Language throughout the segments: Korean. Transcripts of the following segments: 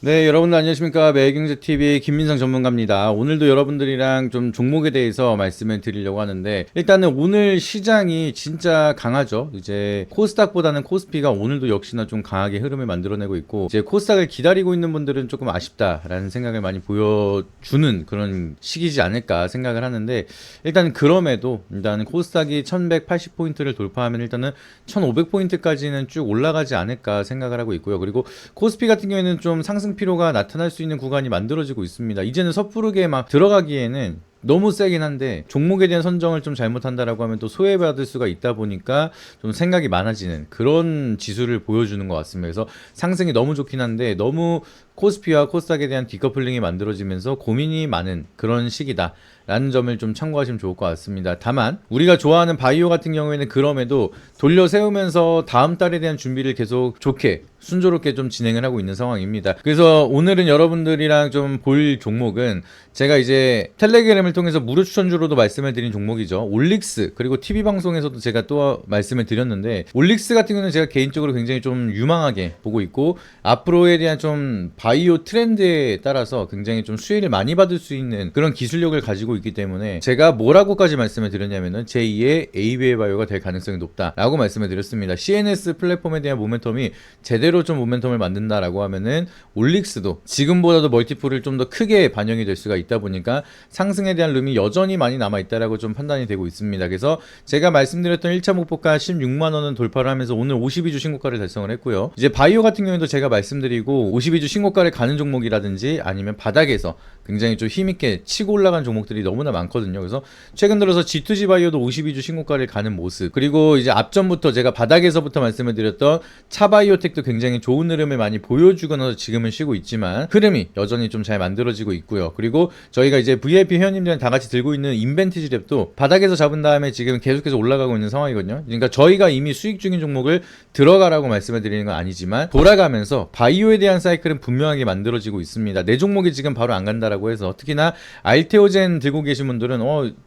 네, 여러분들 안녕하십니까. 매일경제TV 김민성 전문가입니다. 오늘도 여러분들이랑 좀 종목에 대해서 말씀을 드리려고 하는데, 일단은 오늘 시장이 진짜 강하죠. 이제 코스닥보다는 코스피가 오늘도 역시나 좀 강하게 흐름을 만들어내고 있고, 이제 코스닥을 기다리고 있는 분들은 조금 아쉽다라는 생각을 많이 보여주는 그런 시기지 않을까 생각을 하는데, 일단 그럼에도 일단 코스닥이 1180포인트를 돌파하면 일단은 1500포인트까지는 쭉 올라가지 않을까 생각을 하고 있고요. 그리고 코스피 같은 경우에는 좀 상승 피로가 나타날 수 있는 구간이 만들어지고 있습니다. 이제는 섣부르게 막 들어가기에는 너무 세긴 한데, 종목에 대한 선정을 좀 잘못한다라고 하면 또 소외받을 수가 있다 보니까 좀 생각이 많아지는 그런 지수를 보여주는 것 같습니다. 그래서 상승이 너무 좋긴 한데, 너무 코스피와 코스닥에 대한 디커플링이 만들어지면서 고민이 많은 그런 시기다 라는 점을 좀 참고하시면 좋을 것 같습니다. 다만 우리가 좋아하는 바이오 같은 경우에는 그럼에도 돌려 세우면서 다음 달에 대한 준비를 계속 좋게 순조롭게 좀 진행을 하고 있는 상황입니다. 그래서 오늘은 여러분들이랑 좀 볼 종목은, 제가 이제 텔레그램을 통해서 무료 추천주로도 말씀을 드린 종목이죠. 올릭스, 그리고 TV 방송에서도 제가 또 말씀을 드렸는데, 올릭스 같은 경우는 제가 개인적으로 굉장히 좀 유망하게 보고 있고, 앞으로에 대한 좀 바이오 트렌드에 따라서 굉장히 좀 수혜를 많이 받을 수 있는 그런 기술력을 가지고 있기 때문에, 제가 뭐라고까지 말씀을 드렸냐면은 제2의 ABA 바이오가 될 가능성이 높다라고 말씀을 드렸습니다. CNS 플랫폼에 대한 모멘텀이 제대로 좀 모멘텀을 만든다라고 하면은 올릭스도 지금보다도 멀티플을 좀 더 크게 반영이 될 수가 있다 보니까 상승에 대한 룸이 여전히 많이 남아 있다라고 좀 판단이 되고 있습니다. 그래서 제가 말씀드렸던 1차 목표가 16만 원은 돌파를 하면서 오늘 52주 신고가를 달성을 했고요. 이제 바이오 같은 경우에도 제가 말씀드리고 52주 신고가를 가는 종목이라든지 아니면 바닥에서 굉장히 좀 힘있게 치고 올라간 종목들이 너무나 많거든요. 그래서 최근 들어서 G2G 바이오도 52주 신고가를 가는 모습, 그리고 이제 앞전부터 제가 바닥에서부터 말씀을 드렸던 차바이오텍도 굉장히 좋은 흐름을 많이 보여주거나 지금은 쉬고 있지만 흐름이 여전히 좀 잘 만들어지고 있고요. 그리고 저희가 이제 VIP 회원님들은 다 같이 들고 있는 인벤티지 랩도 바닥에서 잡은 다음에 지금 계속해서 올라가고 있는 상황이거든요. 그러니까 저희가 이미 수익 중인 종목을 들어가라고 말씀을 드리는 건 아니지만, 돌아가면서 바이오에 대한 사이클은 분명하게 만들어지고 있습니다. 내 종목이 지금 바로 안 간다라고 해서, 특히나 알테오젠 들고 계신 분들은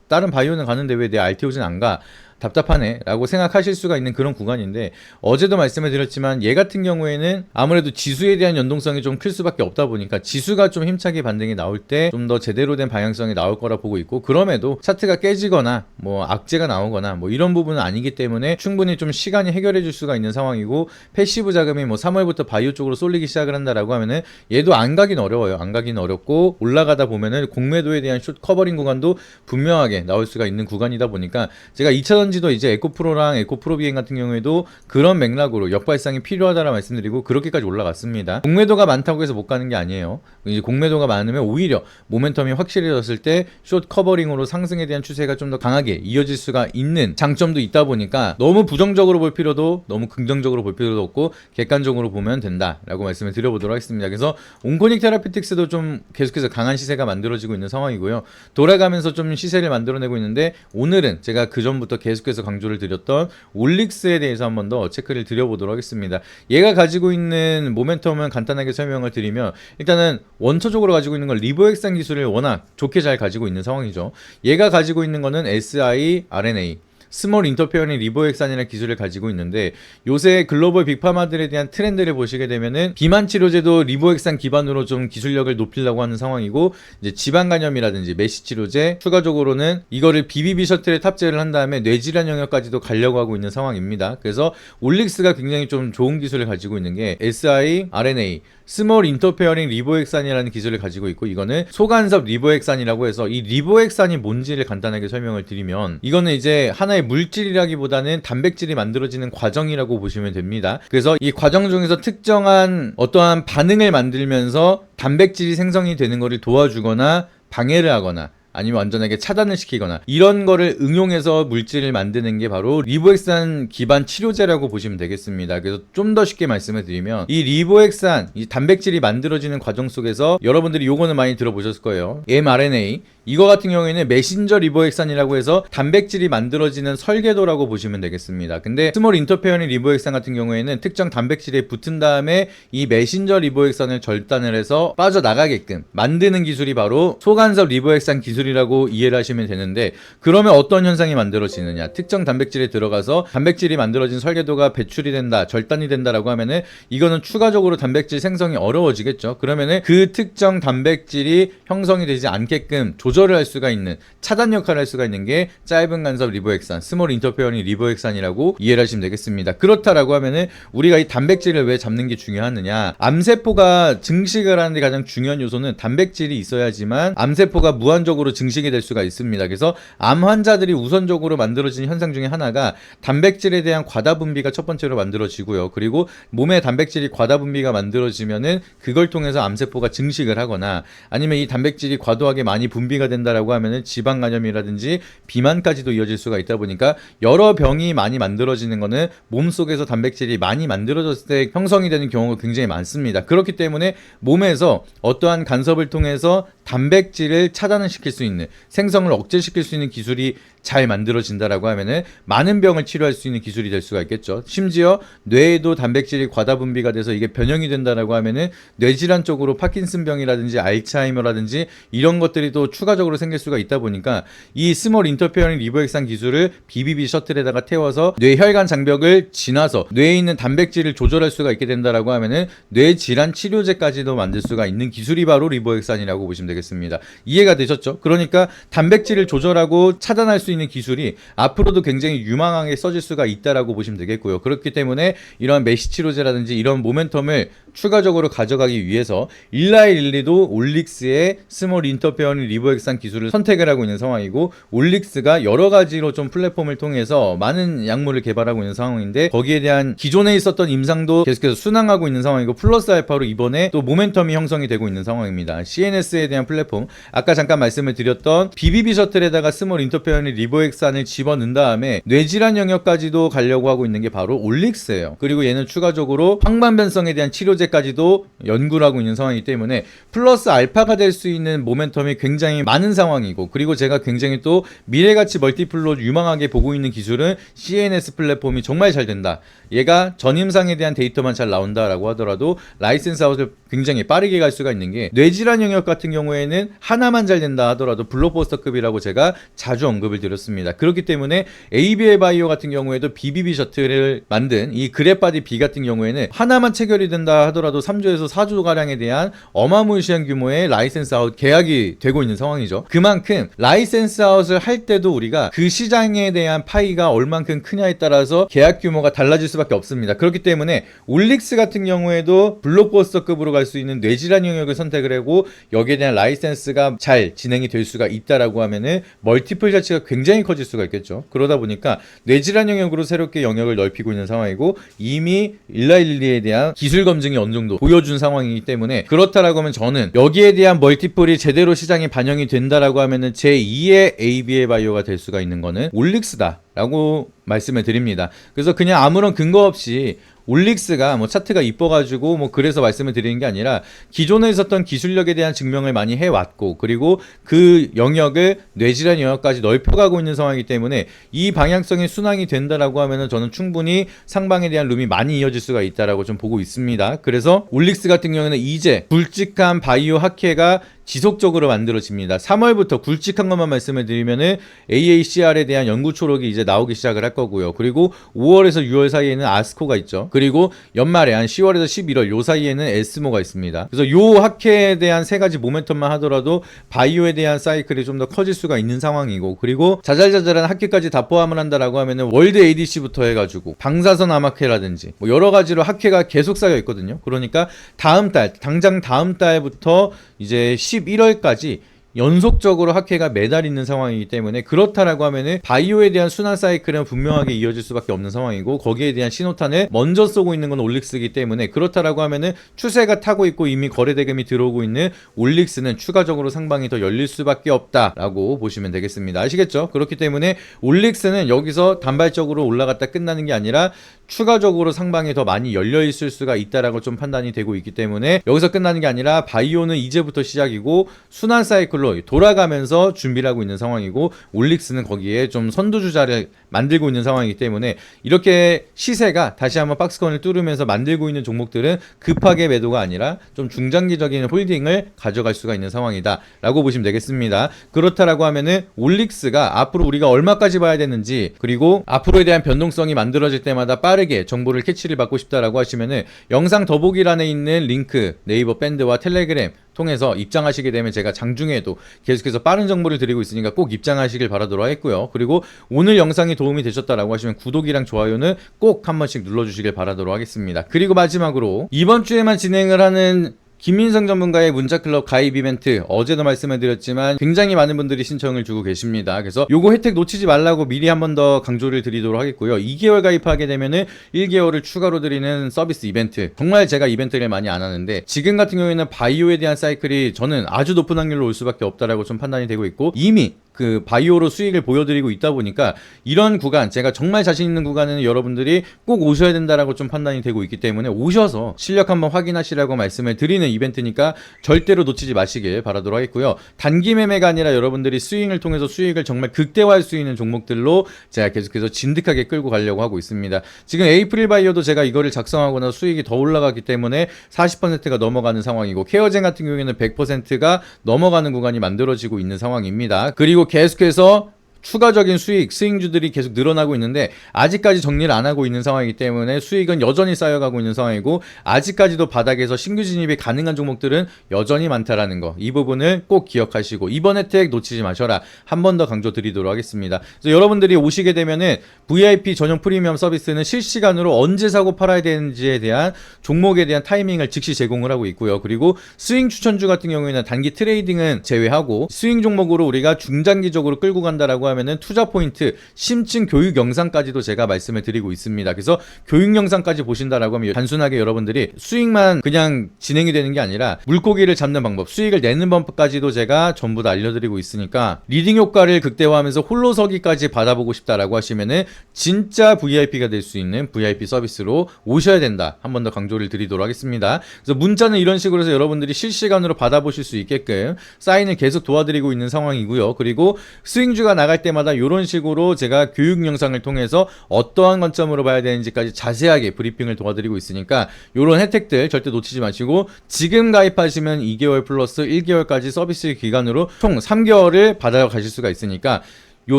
다른 바이오는 가는데 왜 내 알테오젠 안 가? 답답하네 라고 생각하실 수가 있는 그런 구간인데, 어제도 말씀을 드렸지만 얘 같은 경우에는 아무래도 지수에 대한 연동성이 좀 클 수밖에 없다 보니까 지수가 좀 힘차게 반등이 나올 때 좀 더 제대로 된 방향성이 나올 거라 보고 있고, 그럼에도 차트가 깨지거나 뭐 악재가 나오거나 뭐 이런 부분은 아니기 때문에 충분히 좀 시간이 해결해 줄 수가 있는 상황이고, 패시브 자금이 뭐 3월부터 바이오 쪽으로 쏠리기 시작을 한다라고 하면은 얘도 안 가긴 어려워요. 안 가긴 어렵고, 올라가다 보면은 공매도에 대한 숏 커버링 구간도 분명하게 나올 수가 있는 구간이다 보니까, 제가 2차전 지도 이제 에코프로랑 에코프로 비행 같은 경우에도 그런 맥락으로 역발상이 필요하다라 말씀드리고 그렇게까지 올라갔습니다. 공매도가 많다고 해서 못 가는 게 아니에요. 이제 공매도가 많으면 오히려 모멘텀이 확실해졌을 때 숏 커버링으로 상승에 대한 추세가 좀 더 강하게 이어질 수가 있는 장점도 있다 보니까, 너무 부정적으로 볼 필요도 너무 긍정적으로 볼 필요도 없고 객관적으로 보면 된다라고 말씀을 드려보도록 하겠습니다. 그래서 온코닉 테라피틱스도 좀 계속해서 강한 시세가 만들어지고 있는 상황이고요. 돌아가면서 좀 시세를 만들어내고 있는데, 오늘은 제가 그 전부터 계속해서 강조를 드렸던 올릭스에 대해서 한번 더 체크를 드려보도록 하겠습니다. 얘가 가지고 있는 모멘텀은 간단하게 설명을 드리면, 일단은 원초적으로 가지고 있는 건 리보액산 기술을 워낙 좋게 잘 가지고 있는 상황이죠. 얘가 가지고 있는 거는 siRNA, 스몰 인터페어링 리보액산이라는 기술을 가지고 있는데, 요새 글로벌 빅파마들에 대한 트렌드를 보시게 되면은 비만 치료제도 리보액산 기반으로 좀 기술력을 높이려고 하는 상황이고, 이제 지방 간염이라든지 메시 치료제, 추가적으로는 이거를 BBB 셔틀에 탑재를 한 다음에 뇌질환 영역까지도 가려고 하고 있는 상황입니다. 그래서 올릭스가 굉장히 좀 좋은 기술을 가지고 있는 게 siRNA, 스몰 인터페어링 리보액산이라는 기술을 가지고 있고, 이거는 소간섭 리보액산이라고 해서, 이 리보액산이 뭔지를 간단하게 설명을 드리면, 이거는 이제 하나의 물질이라기보다는 단백질이 만들어지는 과정이라고 보시면 됩니다. 그래서 이 과정 중에서 특정한 어떠한 반응을 만들면서 단백질이 생성이 되는 것을 도와주거나 방해를 하거나 아니면 완전하게 차단을 시키거나, 이런 거를 응용해서 물질을 만드는 게 바로 리보액산 기반 치료제라고 보시면 되겠습니다. 그래서 좀 더 쉽게 말씀을 드리면, 이 리보액산, 이 단백질이 만들어지는 과정 속에서 여러분들이 요거는 많이 들어보셨을 거예요. mRNA, 이거 같은 경우에는 메신저 리보액산이라고 해서 단백질이 만들어지는 설계도라고 보시면 되겠습니다. 근데 스몰 인터페어링 리보액산 같은 경우에는 특정 단백질에 붙은 다음에 이 메신저 리보액산을 절단을 해서 빠져나가게끔 만드는 기술이 바로 소간섭 리보액산 기술 기술이라고 이해를 하시면 되는데, 그러면 어떤 현상이 만들어지느냐, 특정 단백질에 들어가서 단백질이 만들어진 설계도가 배출이 된다, 절단이 된다라고 하면은 이거는 추가적으로 단백질 생성이 어려워지겠죠. 그러면은 그 특정 단백질이 형성이 되지 않게끔 조절을 할 수가 있는, 차단 역할을 할 수가 있는 게 짧은 간섭 리보엑산, 스몰 인터페어링 리보엑산이라고 이해를 하시면 되겠습니다. 그렇다라고 하면은 우리가 이 단백질을 왜 잡는 게 중요하느냐, 암세포가 증식을 하는데 가장 중요한 요소는 단백질이 있어야지만 암세포가 무한적으로 증식이 될 수가 있습니다. 그래서 암 환자들이 우선적으로 만들어지는 현상 중에 하나가 단백질에 대한 과다 분비가 첫 번째로 만들어지고요. 그리고 몸에 단백질이 과다 분비가 만들어지면은 그걸 통해서 암세포가 증식을 하거나, 아니면 이 단백질이 과도하게 많이 분비가 된다라고 하면은 지방 간염이라든지 비만까지도 이어질 수가 있다 보니까 여러 병이 많이 만들어지는 거는 몸속에서 단백질이 많이 만들어졌을 때 형성이 되는 경우가 굉장히 많습니다. 그렇기 때문에 몸에서 어떠한 간섭을 통해서 단백질을 차단을 시킬 수 있는, 생성을 억제시킬 수 있는 기술이 잘 만들어진다라고 하면은 많은 병을 치료할 수 있는 기술이 될 수가 있겠죠. 심지어 뇌에도 단백질이 과다 분비가 돼서 이게 변형이 된다라고 하면은 뇌질환 쪽으로 파킨슨병이라든지 알츠하이머라든지 이런 것들이 또 추가적으로 생길 수가 있다 보니까 이 스몰 인터페어링 리보엑산 기술을 BBB 셔틀에다가 태워서 뇌혈관 장벽을 지나서 뇌에 있는 단백질을 조절할 수가 있게 된다라고 하면은 뇌질환 치료제까지도 만들 수가 있는 기술이 바로 리보엑산이라고 보시면 되겠습니다. 이해가 되셨죠? 그러니까 단백질을 조절하고 차단할 수 있는 기술이 앞으로도 굉장히 유망하게 써질 수가 있다라고 보시면 되겠고요. 그렇기 때문에 이런 메시 치료제라든지 이런 모멘텀을 추가적으로 가져가기 위해서 일라일리도 올릭스의 스몰 인터페어링 리보엑산 기술을 선택을 하고 있는 상황이고, 올릭스가 여러 가지로 좀 플랫폼을 통해서 많은 약물을 개발하고 있는 상황인데, 거기에 대한 기존에 있었던 임상도 계속해서 순항하고 있는 상황이고, 플러스 알파로 이번에 또 모멘텀이 형성이 되고 있는 상황입니다. CNS에 대한 플랫폼, 아까 잠깐 말씀을 드렸던 BBB 셔틀에다가 스몰 인터페어링 리보엑산을 집어넣은 다음에 뇌질환 영역까지도 가려고 하고 있는 게 바로 올릭스예요. 그리고 얘는 추가적으로 황반변성에 대한 치료제까지도 연구를 하고 있는 상황이기 때문에 플러스 알파가 될 수 있는 모멘텀이 굉장히 많은 상황이고, 그리고 제가 굉장히 또 미래가치 멀티플로 유망하게 보고 있는 기술은 CNS 플랫폼이 정말 잘 된다. 얘가 전임상에 대한 데이터만 잘 나온다라고 하더라도 라이센스 아웃을 굉장히 빠르게 갈 수가 있는 게, 뇌질환 영역 같은 경우에는 하나만 잘 된다 하더라도 블록버스터급이라고 제가 자주 언급을 드렸습니다. 그렇기 때문에 ABL 바이오 같은 경우에도 BBB 셔틀을 만든 이 그래파디 B 같은 경우에는 하나만 체결이 된다 하더라도 3조에서 4조 가량에 대한 어마무시한 규모의 라이센스 아웃 계약이 되고 있는 상황이죠. 그만큼 라이센스 아웃을 할 때도 우리가 그 시장에 대한 파이가 얼만큼 크냐에 따라서 계약 규모가 달라질 수밖에 없습니다. 그렇기 때문에 올릭스 같은 경우에도 블록버스터급으로 갈 수 있는 뇌질환 영역을 선택을 하고 여기에 대한 라이센스가 잘 진행이 될 수가 있다라고 하면은 멀티플 자체가 굉장히 커질 수가 있겠죠. 그러다 보니까 뇌질환 영역으로 새롭게 영역을 넓히고 있는 상황이고, 이미 일라일리에 대한 기술 검증이 어느 정도 보여준 상황이기 때문에, 그렇다라고 하면 저는 여기에 대한 멀티플이 제대로 시장에 반영이 된다라고 하면은 제2의 ABA 바이오가 될 수가 있는 거는 올릭스다라고 말씀을 드립니다. 그래서 그냥 아무런 근거 없이 올릭스가 뭐 차트가 이뻐가지고 뭐 그래서 말씀을 드리는 게 아니라, 기존에 있었던 기술력에 대한 증명을 많이 해왔고, 그리고 그 영역을 뇌질환 영역까지 넓혀가고 있는 상황이기 때문에 이 방향성이 순항이 된다라고 하면은 저는 충분히 상방에 대한 룸이 많이 이어질 수가 있다라고 좀 보고 있습니다. 그래서 올릭스 같은 경우에는 이제 굵직한 바이오 학회가 지속적으로 만들어집니다. 3월부터 굵직한 것만 말씀을 드리면은 AACR에 대한 연구 초록이 이제 나오기 시작을 할 거고요. 그리고 5월에서 6월 사이에는 아스코가 있죠. 그리고 연말에 한 10월에서 11월 요 사이에는 에스모가 있습니다. 그래서 요 학회에 대한 세 가지 모멘텀만 하더라도 바이오에 대한 사이클이 좀 더 커질 수가 있는 상황이고, 그리고 자잘자잘한 학회까지 다 포함을 한다라고 하면은 월드 ADC부터 해가지고 방사선 암학회라든지 뭐 여러 가지로 학회가 계속 쌓여 있거든요. 그러니까 당장 다음 달부터 이제 11월까지 연속적으로 학회가 매달 있는 상황이기 때문에, 그렇다라고 하면은 바이오에 대한 순환 사이클은 분명하게 이어질 수밖에 없는 상황이고, 거기에 대한 신호탄을 먼저 쏘고 있는 건 올릭스이기 때문에, 그렇다라고 하면은 추세가 타고 있고 이미 거래 대금이 들어오고 있는 올릭스는 추가적으로 상방이 더 열릴 수밖에 없다라고 보시면 되겠습니다. 아시겠죠? 그렇기 때문에 올릭스는 여기서 단발적으로 올라갔다 끝나는 게 아니라 추가적으로 상방이 더 많이 열려 있을 수가 있다라고 좀 판단이 되고 있기 때문에, 여기서 끝나는 게 아니라 바이오는 이제부터 시작이고 순환 사이클로 돌아가면서 준비를 하고 있는 상황이고, 올릭스는 거기에 좀 선두주자를 만들고 있는 상황이기 때문에 이렇게 시세가 다시 한번 박스권을 뚫으면서 만들고 있는 종목들은 급하게 매도가 아니라 좀 중장기적인 홀딩을 가져갈 수가 있는 상황이다 라고 보시면 되겠습니다. 그렇다라고 하면은 올릭스가 앞으로 우리가 얼마까지 봐야 되는지, 그리고 앞으로에 대한 변동성이 만들어질 때마다 빠르게 정보를 캐치를 받고 싶다라고 하시면은 영상 더보기란에 있는 링크, 네이버 밴드와 텔레그램 통해서 입장하시게 되면 제가 장중에도 계속해서 빠른 정보를 드리고 있으니까 꼭 입장하시길 바라도록 하겠고요. 그리고 오늘 영상이 도움이 되셨다라고 하시면 구독이랑 좋아요는 꼭 한 번씩 눌러주시길 바라도록 하겠습니다. 그리고 마지막으로 이번 주에만 진행을 하는 김민성 전문가의 문자클럽 가입 이벤트, 어제도 말씀을 드렸지만 굉장히 많은 분들이 신청을 주고 계십니다. 그래서 요거 혜택 놓치지 말라고 미리 한 번 더 강조를 드리도록 하겠고요. 2개월 가입하게 되면은 1개월을 추가로 드리는 서비스 이벤트, 정말 제가 이벤트를 많이 안 하는데 지금 같은 경우에는 바이오에 대한 사이클이 저는 아주 높은 확률로 올 수밖에 없다라고 좀 판단이 되고 있고, 이미 그 바이오로 수익을 보여드리고 있다 보니까 이런 구간, 제가 정말 자신 있는 구간에는 여러분들이 꼭 오셔야 된다라고 좀 판단이 되고 있기 때문에 오셔서 실력 한번 확인하시라고 말씀을 드리는 이벤트니까 절대로 놓치지 마시길 바라도록 하겠고요. 단기 매매가 아니라 여러분들이 스윙을 통해서 수익을 정말 극대화할 수 있는 종목들로 제가 계속해서 진득하게 끌고 가려고 하고 있습니다. 지금 에이프릴 바이오도 제가 이거를 작성하고 나서 수익이 더 올라가기 때문에 40%가 넘어가는 상황이고, 케어젠 같은 경우에는 100%가 넘어가는 구간이 만들어지고 있는 상황입니다. 그리고 계속해서 추가적인 수익, 스윙주들이 계속 늘어나고 있는데 아직까지 정리를 안 하고 있는 상황이기 때문에 수익은 여전히 쌓여가고 있는 상황이고, 아직까지도 바닥에서 신규 진입이 가능한 종목들은 여전히 많다라는 거, 이 부분을 꼭 기억하시고 이번 혜택 놓치지 마셔라 한 번 더 강조드리도록 하겠습니다. 그래서 여러분들이 오시게 되면은 VIP 전용 프리미엄 서비스는 실시간으로 언제 사고 팔아야 되는지에 대한 종목에 대한 타이밍을 즉시 제공을 하고 있고요. 그리고 스윙 추천주 같은 경우에는 단기 트레이딩은 제외하고 스윙 종목으로 우리가 중장기적으로 끌고 간다라고 하면은 투자 포인트, 심층 교육 영상까지도 제가 말씀을 드리고 있습니다. 그래서 교육 영상까지 보신다라고 하면 단순하게 여러분들이 수익만 그냥 진행이 되는 게 아니라 물고기를 잡는 방법, 수익을 내는 방법까지도 제가 전부 다 알려드리고 있으니까 리딩 효과를 극대화하면서 홀로서기까지 받아보고 싶다라고 하시면은 진짜 VIP가 될 수 있는 VIP 서비스로 오셔야 된다, 한 번 더 강조를 드리도록 하겠습니다. 그래서 문자는 이런 식으로 해서 여러분들이 실시간으로 받아보실 수 있게끔 사인을 계속 도와드리고 있는 상황이고요. 그리고 스윙주가 나갈 때마다 이런 식으로 제가 교육 영상을 통해서 어떠한 관점으로 봐야 되는지까지 자세하게 브리핑을 도와드리고 있으니까 이런 혜택들 절대 놓치지 마시고, 지금 가입하시면 2개월 플러스 1개월까지 서비스 기간으로 총 3개월을 받아가실 수가 있으니까 요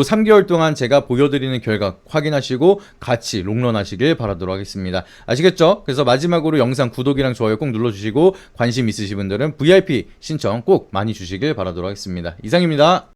3개월 동안 제가 보여드리는 결과 확인하시고 같이 롱런 하시길 바라도록 하겠습니다. 아시겠죠? 그래서 마지막으로 영상 구독이랑 좋아요 꼭 눌러주시고, 관심 있으신 분들은 VIP 신청 꼭 많이 주시길 바라도록 하겠습니다. 이상입니다.